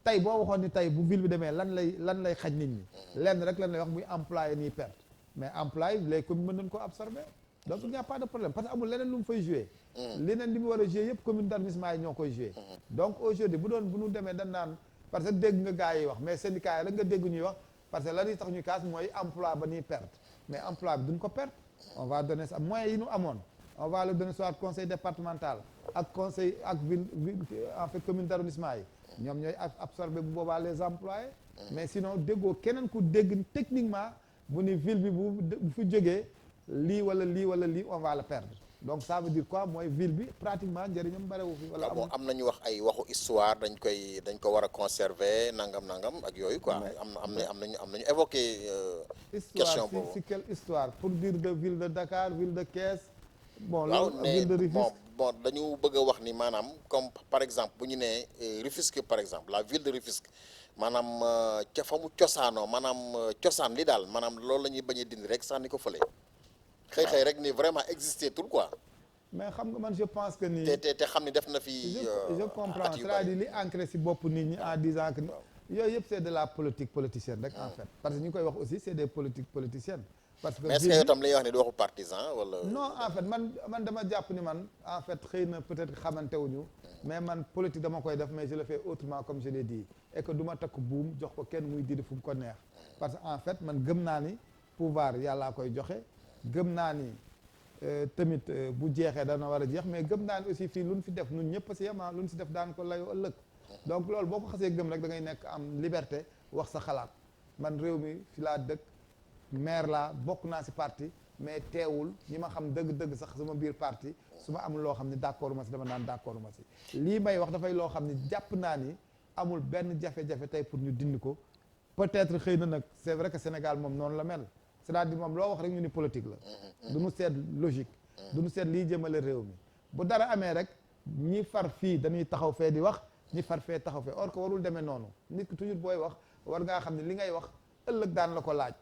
tey boo waxoon ni tey bu ville bi demee lan lay xaj nit ñi lenn rek lan lay wax muy employé nii perte mais employé les communes mën nañ ko absorber donc il n'y a pas de problème parce que amul leneen lu mu fay jouer leneen li mu war a jouer yëpp commune d'arrondissement yi ñoo koy jouer donc aujourd'hui bu ñu demee dañ naan parce que dégg nga gars yi wax mais syndicat yi rek nga dégg ñuy wax parce que la ñuy tax ñuy kaas mooy emploi ba ñuy perte mais emploi bi duñ ko perte on va donner ça moyens yi ñu amoon on va le donner soit conseil départemental ak conseil ak ville en fait commune d'arrondissement yi ñoom ñooy absorber bu boobaa les employés mais sinon déggoo keneen ku dégg techniquement bu ni ville bi bu fi jógee lii wala lii on va le perdre donc ça veut dire quoi mooy ville bi pratiquement njëriñam barewu fi wala bon am nañu wax ay waxu histoire dañ ko war a conserver nangam ak yooyu quoi am nañu évoqué question boobu si quelle histoire pour dire de ville de Dakar ville de Thiès bon waaw ville de Rufisque bon dañu bëgg a wax ni maanaam comme par exemple bu ñu nee Rufisque par exemple la ville de Rufisque maanaam ca fa mu cosaanoo maanaam cosaan li daal maanaam loolu la ñuy bañ a dindi rek sànni ko fële xëy rek ni vraiment existé tout quoi mais xam nga man je pense que ni te xam ni def na fi je comprends c'est-à-dire li ancré si bopp nit ñi en disant que yooyu yëpp c'est de la politique politicienne rek en fait parce que ñu koy wax aussi c'est des politiques politiciennes parce que mais est-ce que yow tam li ñuy wax ni du waxu partisan wala non en fait man dama jàpp ni man en fait xëy na peut-être xamante wuñu mais man politique dama koy def mais je le fais autrement comme je l'ai dit et que du ma takk buum jox ko kenn muy diri fu mu ko neex parce que en fait man gëm naa ni pouvoir yàllaa koy joxe gëm naa ni tamit bu jeexee dana war a jeex mais gëm naa ni aussi fii lu ñu fi def ñun ñëpp si yema lu ñu si def daan ko layoo ëllëg donc loolu boo ko xasee gëm rek da ngay nekk am liberté wax sa xalaat man réew mi fi laa dëkk maire laa bokk naa si parti mais teewul ñi ma xam dëgg-dëgg sax sama biir parti su ma amul loo xam ne d'accord ma si dama naan d'accord ma si lii may wax dafay loo xam ne jàpp naa ni amul benn jafe-jafe tey pour ñu dindi ko peut-être xëy na nag c'est vrai que Sénégal moom noonu la mel c'est-à-dire moom loo wax rek ñu ni politique la du ñu seet logique du ñu seet lii jëmale réew mi bu dara amee rek ñi far fii dañuy taxaw fee di wax ñi far fee taxaw fee or que warul demee noonu nit ki toujours booy wax war ngaa xam ne li ngay wax ëllëg daan la ko laaj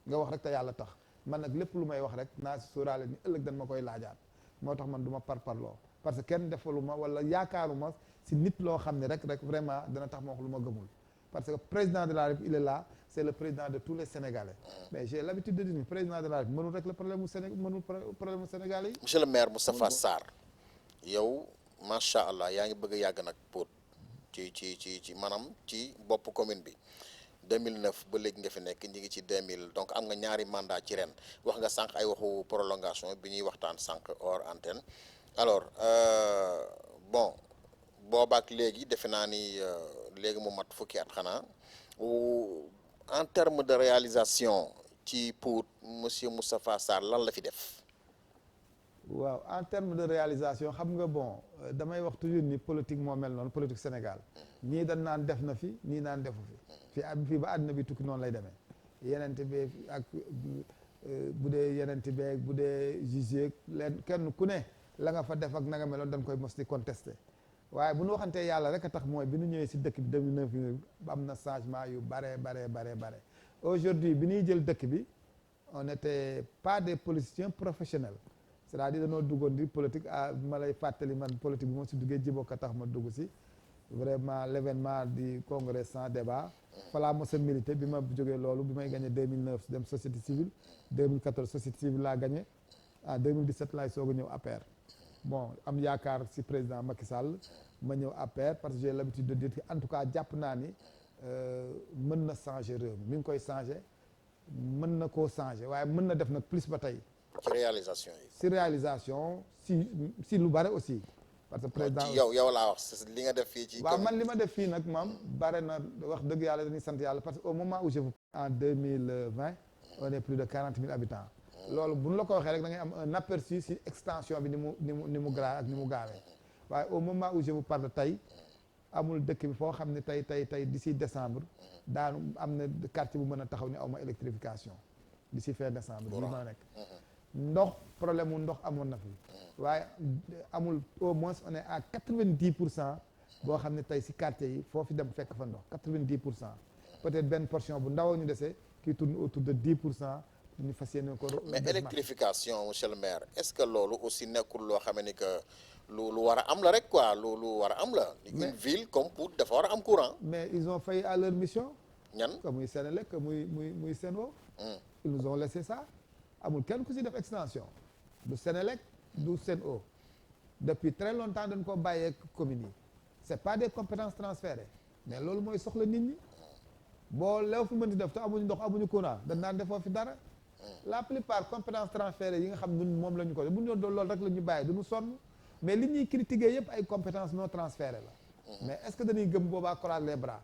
nga wax rek te yàlla tax man nag lépp lu may wax rek naa si sóoraale ni ëllëg dañ ma koy laajaat moo tax man du ma parparloo parce que kenn defalu ma wala yaakaaruma si nit loo xam ne rek vraiment dana tax ma wax lu ma gëmul parce que président de la République il est là c'est le président de tous les Sénégalais mais j'ai l'habitude de dire président de la République mënul rek le problème mu Sénégalais yi. Monsieur le maire Moustapha Sarr yow macha allah yaa ngi bëgg a yàgg nag Pout ci maanaam ci bopp commune bi 2009 ba léegi nga fi nekk ñi ngi ci 2000 donc am nga ñaari mandat ci ren wax nga sànq ay waxu prolongation bi ñuy waxtaan sànq hors antenne alors bon boobaak léegi defe naa ni léegi mu mat fukki at xanaa en termes de réalisation ci Pout monsieur Moustapha Sarr lan la fi def. waaw en termes de réalisation xam nga bon damay wax toujours ni politique moo mel noonu politique Sénégal ñii dañ naan def na fi nii naan defu fi fii ba àdduna bi tukki noonu lay demee yenente bi ak bu dee yenente bi bu dee juge leen kenn ku ne la nga fa def ak na nga meloon dañ koy mos di contester waaye bu ñu waxantee yàlla rek a tax mooy bi ñu ñëwee si dëkk bi 2009 am na changement yu bare aujourd'hui bi ñuy jël dëkk bi on n'était pas des politiciens professionnels c'est-à-dire dañoo duggoon di politique ma lay fàttali man politique bi moo si duggee Djibo Ka tax ma dugg si vraiment l'événement du congrès sans débat falaa mos a milité bi ma jógee loolu bi may gagné 2009 dem société civile 2014 société civile laa gagné en 2017 laay soog a ñëw APR bon am yaakaar si président Macky Sall ma ñëw APR parce que j'ai l'habitude de dire que en tout cas jàpp naa ni mën na changer réew mi ngi koy changer mën na koo changer waaye mën na def nag plus ba tey ci réalisation yi. si réalisation si lu bare aussi. parce que président yow laa wax li nga def fii ci. waaw man li ma def fii nag maam bare na wax dëgg yàlla dañuy sant yàlla parce que au moment où je vous en 2020 on est plus de 40 000 habitants. loolu bu ñu la ko waxee rek da ngay am un aperçu si extension bi ni mu grave ak ni mu gaawee waaye au moment où je vous parle tey amul dëkk bi foo xam ne tey d'ici décembre daanu am na quartier bu mën a taxaw ni aw ma électrification d'ici fin décembre. bii ma nekk. ndox problème mu ndox amoon na fi waaye amul au moins on est à 90% boo xam ne tey si quartier yi foofu dem fekk fa ndox 90% peut-être benn portion bu ndaw ñu dese qui tourne autour de 10% ñu fas yéene ko. mais électrification monsieur le maire est-ce que loolu aussi nekkul loo xam ni que lu war a am la rek quoi lu war a am la. une ville comme Pout dafa war a am courant. mais ils ont failli à leur mission. ñan que muy Sénélec que muy Sen'Eau. ils nous ont laissé ça amul kenn ku si def extension du Sénélec du Sen'Eau depuis très longtemps dañ ko bàyyee communes yi c'est pas des compétences transférées mais loolu mooy soxla nit ñi boo leew fi mën di def te amuñu ndox amuñu courant dañ naan defoo fi dara la plupart compétences transférées yi nga xam ñun moom la ñu ko def bu ñu doon loolu rek la ñu bàyyi duñu sonn mais li ñuy critiquer yëpp ay compétences non transférées la mais est-ce que dañuy gëm boobaa croiser les bras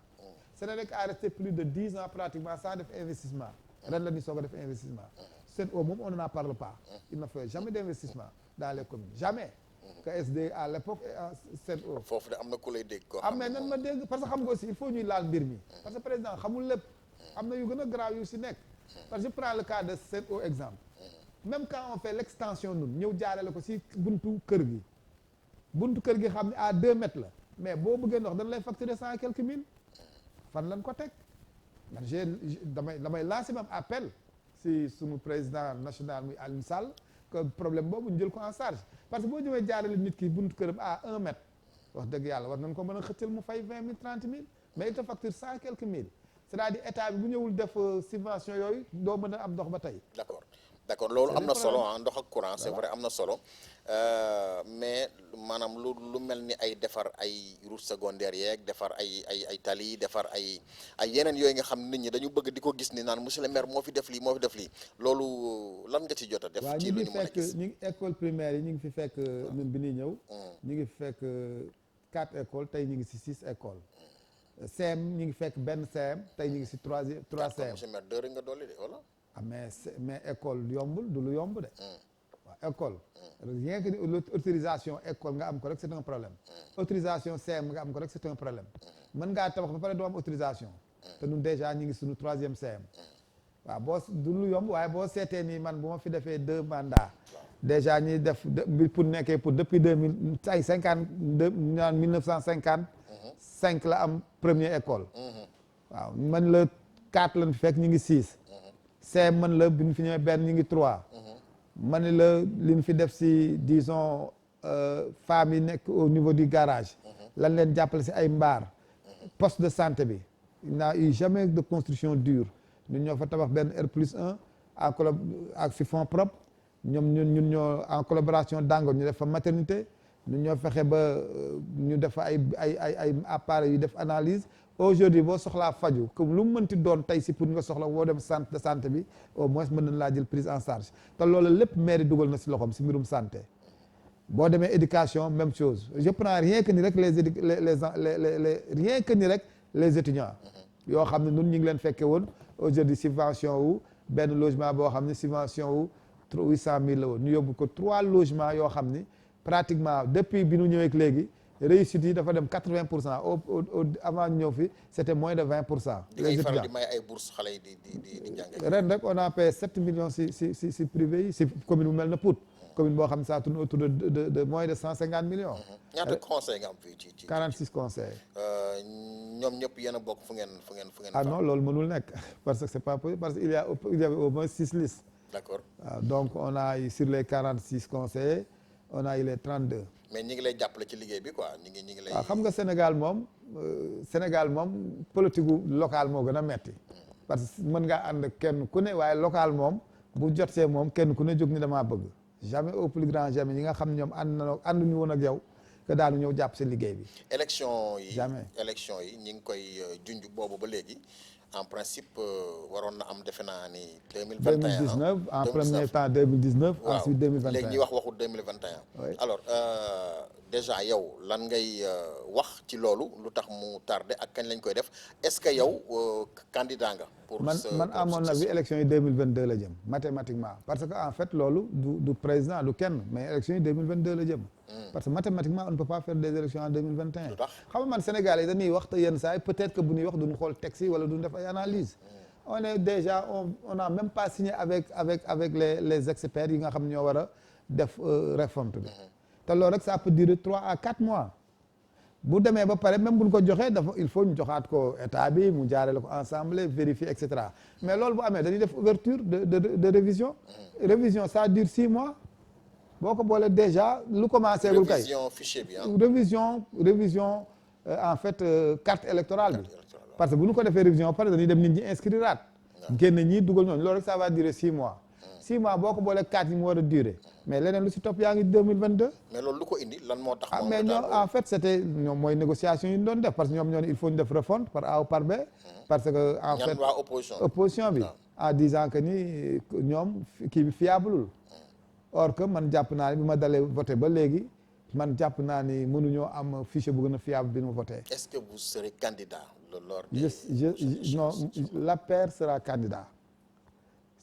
Sénélec a resté plus de 10 ans pratiquement sans def investissement ren la ñu soog a def investissement Sen'Eau moom on n'en parle pas il ne fait jamais d'investissement dans les communes jamais que SD à l'époque Sen'Eau foofu de am na ku lay dégg ko am mais nan ma dégg parce que xam nga aussi il faut ñuy laal mbir mi parce que président xamul lépp am na yu gën a grave yu si nekk parce que je prends le cas de Sen'Eau exemple même quand on fait l'extension nun ñëw jaarale ko si buntu kër gi xam ne à 2 mètres la mais boo bëggee ndox dañ lay facturer 100 et quelques mille fan lañ ko teg man damay lancer même appel si sunu président national muy Alioune Sall que problème boobu ñu jël ko en charge parce que boo ñëwee jaarale nit ki buntu këram à 1 mètre wax dëgg yàlla war nañ ko mën a xëccal mu fay 20 000 30 000 mais il te facture 100 et quelques mille c'est-à-dire état bi bu ñëwul def subvention yooyu doo mën a am ndox ba tey. d'accord loolu am na solo ah ndox ak courant c'est vrai am na solo mais maanaam lu mel ni ay defar ay route secondaire yeeg defar ay tali defar ay yeneen yooyu nga xam nit ñi dañu bëgg di ko gis ni naan monsieur le maire moo fi def lii loolu lan nga ci jot a def. ci lu ñu mën a gis ñu ngi école primaire yi ñu ngi fi fekk ñun bi ñuy ñëw. ñu ngi fi fekk 4 écoles tey ñu ngi si 6 écoles. CM ñu ngi fekk benn CM tey ñu ngi si 3 CM. monsieur le maire 2 rek nga dolli de wala. mais école yombul du lu yomb de. waaw école. rien que autorisation école nga am ko rek c'est un problème. autorisation CM nga am ko rek c'est un problème. mën ngaa tabax ba pare doo am autorisation. te ñun déjà ñu ngi suñu 3e CM. waaw boo du lu yomb waaye boo seetee nii man bu ma fi defee 2 mandats. déjà ñuy def pour nekkee pour depuis 1955 la am première école. waaw man la 4 lañ fekk ñu ngi 6. CM man la bi ñu fi ñëwee benn ñu ngi 3. man la li ñu fi def si disons femmes yi nekk au niveau du garage. lan leen jàppale si ay mbaar. poste de santé bi il n'a eu jamais de construction dure ñun ñoo fa tabax benn R+1 ak si fonds propres ñun ñoo en collaboration Dango ñu def fa maternité ñun ñoo fexe ba ñu def fa ay appareils yu def analyse. aujourd'hui boo soxlaa faju comme lu mu mënti doon tey si pour nga soxla boo dem centre de santé bi au moins mën nañ laa jël prise en charge te loolu lépp mairie dugal na si loxoom si mbirum santé boo demee éducation même chose je prends rien que ni rek les étudiants yoo xam ne nun ñu ngi leen fekke woon aujourd'hui subvention wu benn logement boo xam ne subvention wu 800 000 la woon ñu yóbbu ko 3 logements yoo xam ni pratiquement depuis bi ñu ñëwee léegi réussite yi dafa dem 80% avant ñëw fi c'était moins de 20%. les étudiants di may ay bourses xale yi di jàng. ren rek on a payé 7 millions si privé yi si commune bu mel na Pout. commune boo xam ne ça tourne autour de moins de 150 millions. ñaata conseils nga am fii ci 46 conseils. ñoom ñëpp yéen a bokk fu ngeen. ah non loolu mënul nekk parce que c'est pas possible parce que il y avait au moins 6 listes. d'accord donc on a eu sur les 46 conseillers on a eu les 32. mais ñi ngi lay jàppale ci liggéey bi quoi ñi ngi lay. waaw xam nga Sénégal moom politique gu local moo gën a metti parce que mën ngaa ànd kenn ku ne waaye local moom bu jotee moom kenn ku ne jóg ni damaa bëgg jamais au plus grand jamais ñi nga xam ñoom ànduñu woon ak yow que daanu ñëw jàpp si liggéey bi. élection yi jamais élection yi ñi ngi koy junj boobu ba léegi en principe waroon na am defe naa ni 2019 en premier temps 2019. waaw ensuite 2021 léegi ñuy waxu 2021. oui alors déjà yow lan ngay wax ci loolu lu tax mu tardé ak kañ lañ koy def est-ce que yow candidat nga. pour man à mon avis élection yi 2022 la jëm mathématiquement parce que en fait loolu du président du kenn mais élection yi 2022 la jëm. parce que mathématiquement on ne peut pas faire des élections en 2021. lu tax xam nga man Sénégal yi dañuy wax te yenn saa yi peut-être que bu ñuy wax duñu xool texte yi wala duñu def ay analyse on est déjà on n'a même pas signé avec les experts yi nga xam ñoo war a def réforme bi te loolu rek ça peut durer 3 à 4 mois bu demee ba pare même bu ñu ko joxee dafa il faut ñu joxaat ko état bi mu jaarale ko ensemble vérifier et cetera mais loolu bu amee dañuy def ouverture de révision. révision ça dure 6 mois boo ko boolee déjà lu commencé gul kay. révision fichier bi révision en fait carte électorale bi. parce que bu ñu ko defee révision pare dañuy dem nit ñi inscriraat. génn ñii dugal ñooñu loolu rek ça va durer 6 mois. 6 mois boo ko boolee 4 yi mu war a durer mais leneen lu si topp yaa ngi 2022. mais loolu lu ko indi lan moo tax. mais ñoom en fait c'était ñoom mooy négociation yi ñu doon def parce que ñoom ñoo ne il faut ñu def refonte par A ou par B. parce que en fait waa opposition bi. en disant que ni ñoom kii bi fiableul. or que man jàpp naa ni bi ma dalee voté ba léegi man jàpp naa ni mënuñoo am fichier bu gën a fiable bi nu ma voté. est-ce que vous serez candidat lors non l'APR sera candidat.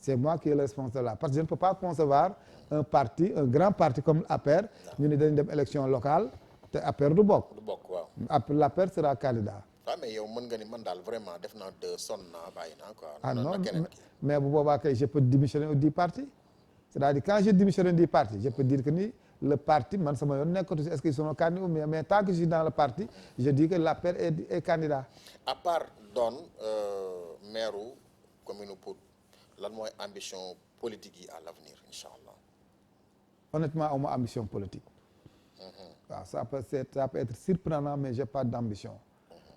C'est moi qui est le responsable là parce que je ne peux pas concevoir un grand parti comme l'APR ñu ne dañu dem élection locale te APR du bokk. du bokk waaw. l'APR sera candidat. waaw mais yow mën nga ni man daal vraiment def naa de sonn naa bàyyi naa quoi. ah non mais bu boobaa kay je peux démissionner du parti c'est-à-dire quand je démissionne du parti je peux dire que ni le parti man sama yoon nekkatu si est-ce qu'ils sont candidats mais tant que je suis dans le parti je dis que l'APR est candidat. à part doon maire commune Pout lan mooy ambition politique yi à l'avenir incha allah. honnêtement awma ambition politique. waaw ça peut être surprenant mais j'ai pas d'ambition.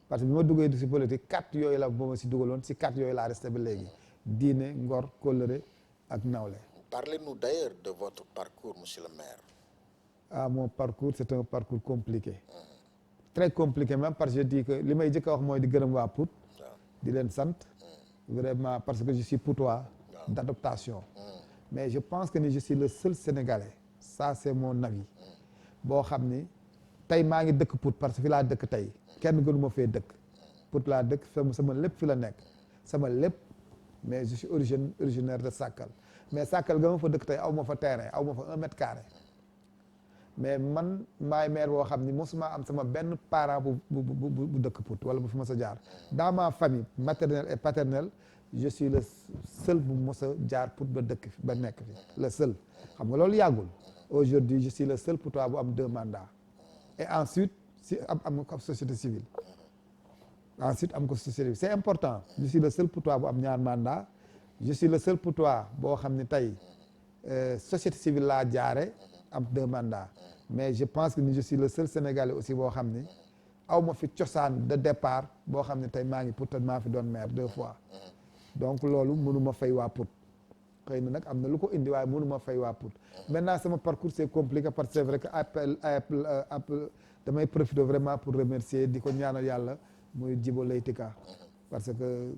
parce que bi ma duggee si politique 4 yooyu la boo ma si dugaloon si 4 yooyu laa resté ba léegi. diine ngor kóllëre ak nawle. parlez-nous d'ailleurs de votre parcours monsieur le maire. ah mon parcours c'est un parcours compliqué. très compliqué même parce que je dis que li may jëkk a wax mooy di gërëm waa Pout. di leen sant. vraiment parce que je suis Poutois d'adoption. mais je pense que ni je suis le seul Sénégalais ça c'est mon avis. boo xam ni tey maa ngi dëkk Pout parce que fi laa dëkk tey kenn gënu ma fee dëkk Pout laa dëkk sama lépp fi la nekk sama lépp mais je suis originaire de Sakal mais Sakal ga ma fa dëkk tey aw ma fa terrain aw ma fa 1 mètre carré mais man maay maire boo xam ni mosuma am sama benn parent bu dëkk Pout wala bu fi mos a jaar dans ma famille maternelle et paternelle je suis le seul bu mos a jaar Pout ba dëkk ba nekk fi le seul xam nga loolu yàggul aujourd'hui je suis le seul Poutois bu am 2 mandats et ensuite si am ko société civile ensuite am ko société civile c'est important je suis le seul Poutois bu am 2 mandats je suis le seul Poutois boo xam ne tey société civile laa jaare am 2 mandats mais je pense que ni je suis le seul Sénégalais aussi boo xam ni aw ma fi cosaan de départ boo xam ne tey maa ngi Pout maa fi doon maire 2 fois donc loolu mënuma fay waa Pout xëy na nag am na lu ko indi waaye mënuma fay waa Pout maintenant sama parcours c'est compliqué parce que c'est vrai que appel damay profiter vraiment pour remercier di ko ñaanal yàlla muy Djibo Leyti Ka parce que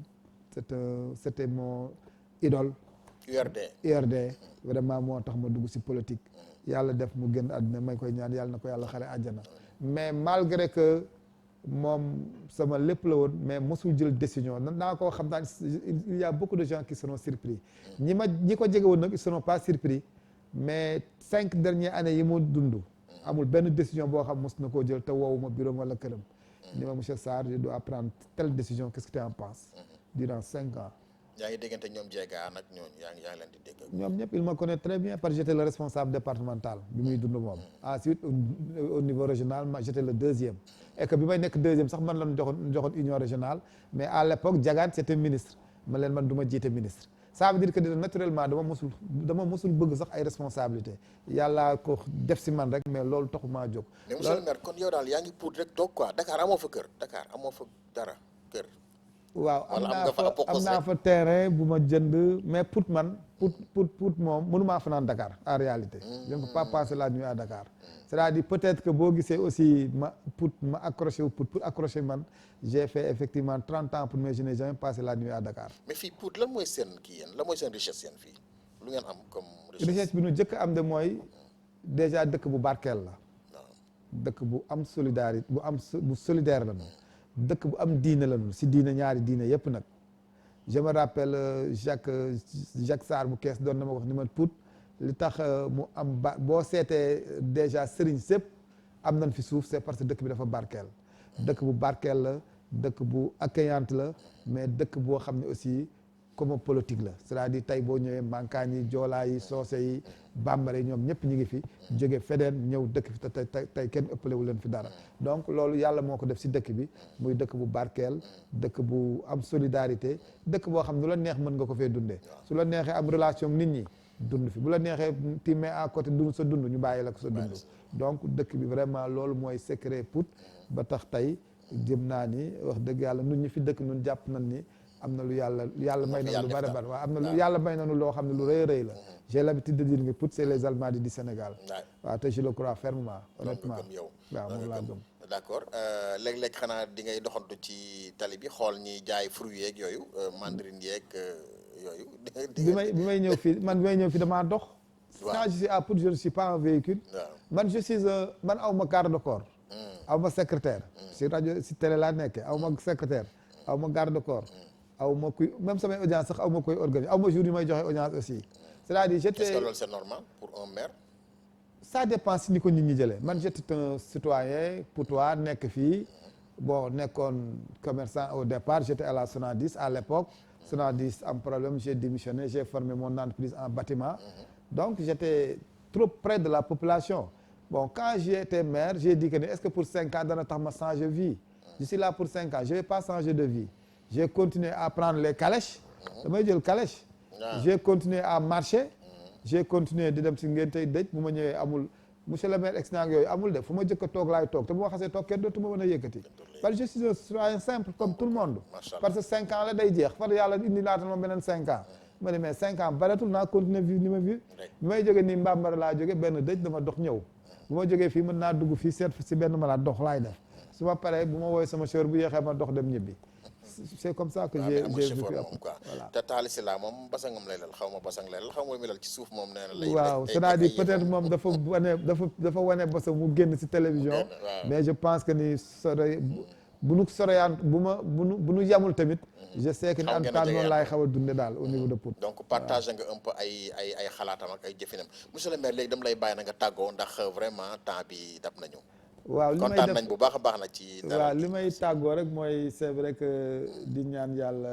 c'était mon idole URD vraiment moo tax ma dugg ci politique yàlla def mu génn àddina may koy ñaan yàlla na ko yàlla xare àjjana mais malgré que moom sama lépp la woon mais mosul jël décision naa ko xam naa il y a beaucoup de gens qui seront surpris ñi ko jege woon nag ils seront pas surpris mais 5 dernières années yi mu dund amul benn décision boo xam mos na koo jël te woowuma bureau wala këram ni ma monsieur Sarr je dois prendre telle décision qu'est-ce que tu en penses durant 5 ans. yaa ngi déggante ñoom Diega nag ñooñu yaa ngi leen di dégg. ñoom ñëpp il me connaît très bien parce que j'étais le responsable départemental bi muy dund moom. ensuite au niveau régional j'étais le 2e. et que bi may nekk 2e sax man lañu joxoon union régionale mais à l'époque Diagane c'était ministre man du ma jiite ministre. ça veut dire que naturellement dama mosul bëgg sax ay responsabilités yàlla ko def si man rek mais loolu taxumaa jóg. mais monsieur le maire kon yow daal yaa ngi Pout rek toog quoi Dakar amoo fa kër Dakar amoo fa dara kër. waaw am naa fa terrain bu ma jënd mais Pout moom mënumaa fanaan Dakar en réalité je ne peux pas passer la nuit à Dakar c'est-à-dire peut-être que boo gisee aussi ma accroché wu Pout pour accrocher man j'ai fait effectivement 30 ans pour mais je n'ai jamais passé la nuit à Dakar. mais fii Pout lan mooy seen kii yéen lan mooy seen richesse yéen fii lu ngeen am comme richesse bi nu jëkk am de mooy déjà dëkk bu barkeel la dëkk bu am solidarité bu solidaire la dëkk bu am diine la si diine ñaari diine yépp nag je me rappelle Jacques Sarr bu kees doon na ma wax ni ma Pout li tax mu am boo seetee déjà sëriñ sépp am nañ fi suuf c'est parce que dëkk bi dafa barkeel dëkk bu barkeel la dëkk bu accueillante la mais dëkk boo xam ne aussi comme politique la c'est-à-dire tey boo ñëwee Mankaañ yi Joolaa yi Soose yi Bambara yi ñoom ñëpp ñu ngi fi jóge feneen ñëw dëkk fi te tey kenn ëppalewu leen fi dara donc loolu yàlla moo ko def si dëkk bi muy dëkk bu barkeel dëkk bu am solidarité dëkk boo xam ne lu la neex mën nga ko fee dundee su la neexee am relation nit ñi dund fi bu la neexee timmee à côté dund sa dund ñu bàyyi la ko sa dund donc dëkk bi vraiment loolu mooy secret Pout ba tax tey jëm naa ni wax dëgg yàlla nun ñi fi dëkk nun jàpp nañ ni am na lu yàlla may na lu bari bari waaw am na lu yàlla may na loo xam ne lu rëy rëy la j'ai l'habitude de dire que Pout c'est les Almadies du Sénégal waaw te je le crois fermement honnêtement waaw moom laa gëm d'accord léeg-léeg xanaa di ngay doxantu ci tali bi xool ñi jaay fruits yeeg yooyu mandarine yeeg yooyu bi may ñëw fii damaa dox quand je suis à Pout je ne suis pas en véhicule man je suis man aw ma garde corps aw ma secrétaire si rajo si télé laa nekkee aw ma secrétaire aw ma garde corps aw ma kuy même samay audience sax aw ma koy organiser aw ma jour yi may joxe audience aussi c'est-à-dire j'étais est-ce que loolu c'est normal pour un maire ça dépend si ni ko nit ñi jëlee man j'étais un citoyen poutois nekk fii bon nekkoon commerçant au départ j'étais à la Sonadis à l'époque Sonadis am problème j'ai démissionné j'ai formé mon entreprise en bâtiment donc j'étais trop près de la population bon quand j'ai été maire j'ai dit que est-ce que pour 5 ans dana tax ma changer vie je suis là pour 5 ans je vais pas changer de vie j'ai continué à prendre les calèches damay jël calèche j'ai continué à marcher j'ai continué di dem si ngeen tey dëj bu ma ñëwee amul monsieur le maire ex-nang yooyu amul de fu ma jëkk a toog laay toog te bu ma xasee toog kenn dootuma mën a yëkkati parce que je suis un citoyen simple comme tout le monde parce que 5 ans la day jeex far yàlla indi laata ma beneen 5 ans ma ne mais 5 ans bareetul naa continuer vivre ni ma vivre bi may jógee nii Mbambara laa jóge benn dëj dama dox ñëw bu ma jógee fii mën naa dugg fii seet si benn malade dox laay def su ma paree bu ma woowee sama chauffeur bu yéexee ma dox dem ñibbi c'est comme ça que j'ai vécu voilà te Talla Sylla moom basangam lay lal xaw ma basang lay lal xaw ma mi lal ci suuf moom nee na lay waaw c'est-à-dire peut-être moom dafa wane basam mu génn si télévision mais je pense que ni bu nu yamul tamit je sais que ni en tout cas noonu laay xaw a dunde daal au niveau de Pout donc partage nga un peu ay xalaatam ak ay jëfinam monsieur le maire léegi dama lay bàyyi na nga tàggoo ndax vraiment temps bi dab nañu waaw li may kontaan nañ bu baax a baax nag ci waaw li may tàggoo rek mooy c'est vrai que di ñaan yàlla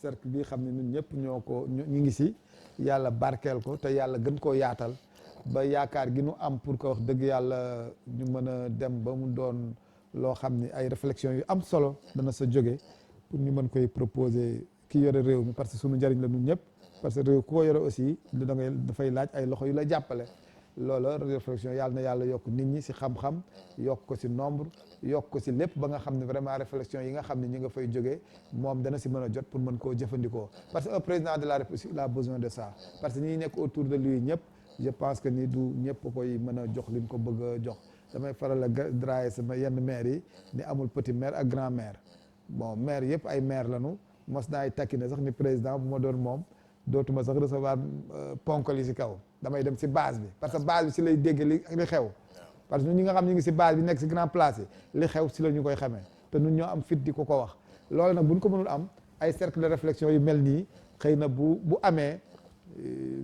cercle bi xam ne ñun ñëpp ñu ngi si yàlla barkeel ko te yàlla gën koo yaatal ba yaakaar gi nu am pour que wax dëgg yàlla ñu mën a dem ba mu doon loo xam ni ay réflexion yu am solo dana sa jóge pour ñu mën koy proposer ki yore réew mi parce que suñu njëriñ la ñun ñëpp parce que réew ku ko yore aussi da ngay dafay laaj ay loxo yu la jàppale loola réflexion yàlla na yàlla yokk nit ñi si xam-xam yokk ko si nombre yokk ko si lépp ba nga xam ne vraiment réflexion yi nga xam ne ñi nga fay jógee moom dana si mën a jot pour mën koo jëfandikoo parce que un président de la République il a besoin de ça parce que ñi nekk autour de lui ñëpp je pense que ni du ñëpp koy mën a jox liñ ko bëgg a jox damay faral a draye sama yenn maire yi ni amul petit maire ak grand maire bon maire yëpp ay maire lañu mos naa ay takki ne sax ni président bu ma doon moom dootuma sax recevoir ponkal yi si kaw damay dem si base bi parce que base bi si lay dégg li xew parce que ñun ñi nga xam ñu ngi si base bi nekk si grand place yi li xew si la ñu koy xamee te ñun ñoo am fit di ko wax loolu nag buñ ko mënul am ay cercle de réflexion yu mel nii xëy na bu amee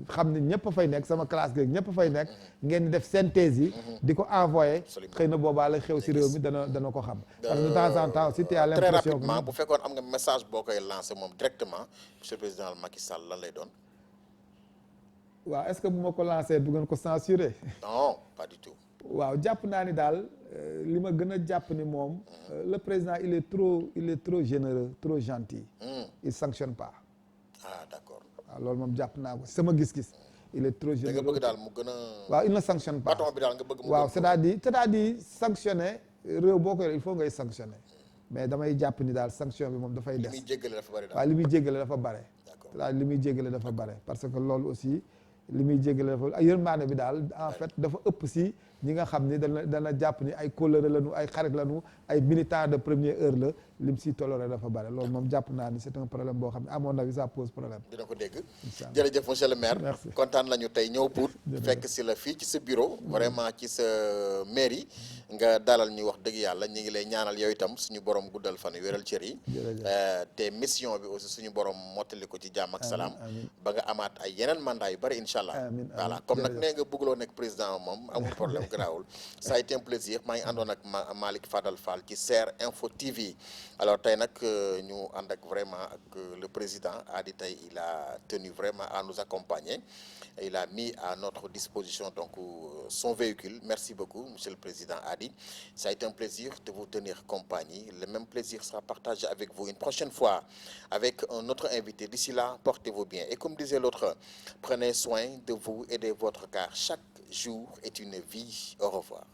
xam ne ñëpp fay nekk sama classe gi ñëpp fay nekk ngeen di def synthèse yi di ko envoyé xëy na boobaa la xew si réew mi dana ko xam parce que de temps en temps aussi tu as l'impression très rapidement bu fekkoon am nga message boo koy lancé moom directement monsieur le président Macky Sall lan lay doon waaw est-ce que bu ma ko lancé du ngeen ko censurer non pas du tout waaw jàpp naa ni daal li ma gën a jàpp ni moom le président il est trop généreux trop gentil il sanctionne pas ah d'accord waaw loolu moom jàpp naa ko sama gis-gis il est trop généreux da nga bëgg daal mu gën a waaw il ne sanctionne pas bâton bi daal nga bëgg mu waaw c'est-à-dire sanctionner réew boo ko yore il faut ngay sanctionner mais damay jàpp ni daal sanction bi moom dafay des li muy jéggale dafa bari daal waaw li muy jéggale dafa bare c'est-à-dire li muy jéggale dafa bare parce que loolu aussi li muy jéggale dafa yërmaane bi daal en fait dafa ëpp si ñi nga xam ni dana jàpp ni ay kóllëre lañu ay xarit lañu ay militants de première heure la lim si toléré dafa bare loolu moom jàpp naa ni c'est un problème boo xam ne à mon avis ça pose problème. dina ko dégg jërëjëf monsieur le maire. merci kontaan nañu tey ñëw pour fekk si la fii ci sa bureau vraiment ci sa mairie nga dalal ñu wax dëgg yàlla ñu ngi lay ñaanal yow itam suñu borom guddal fan wéral cër yi te mission bi aussi suñu borom mottali ko ci jàmm ak salaam ba nga amaat ay yeneen mandat yu bari incha allah voilà comme nag nee nga bëggloo nekk président moom amul problème garaawul ça a été un plaisir maa ngi àndoon ak Malick Fadal Fall ci SER Info TV alors tey nag ñu ànd ak vraiment ak le président Adi tey il a tenu vraiment à nous accompagner. Il a mis à notre disposition donc son véhicule. Merci beaucoup, Monsieur le Président Adi. Ça a été un plaisir de vous tenir compagnie. Le même plaisir sera partagé avec vous une prochaine fois avec un autre invité. D'ici là, portez-vous bien. Et comme disait l'autre, prenez soin de vous et de votre car chaque jour est une vie. Au revoir.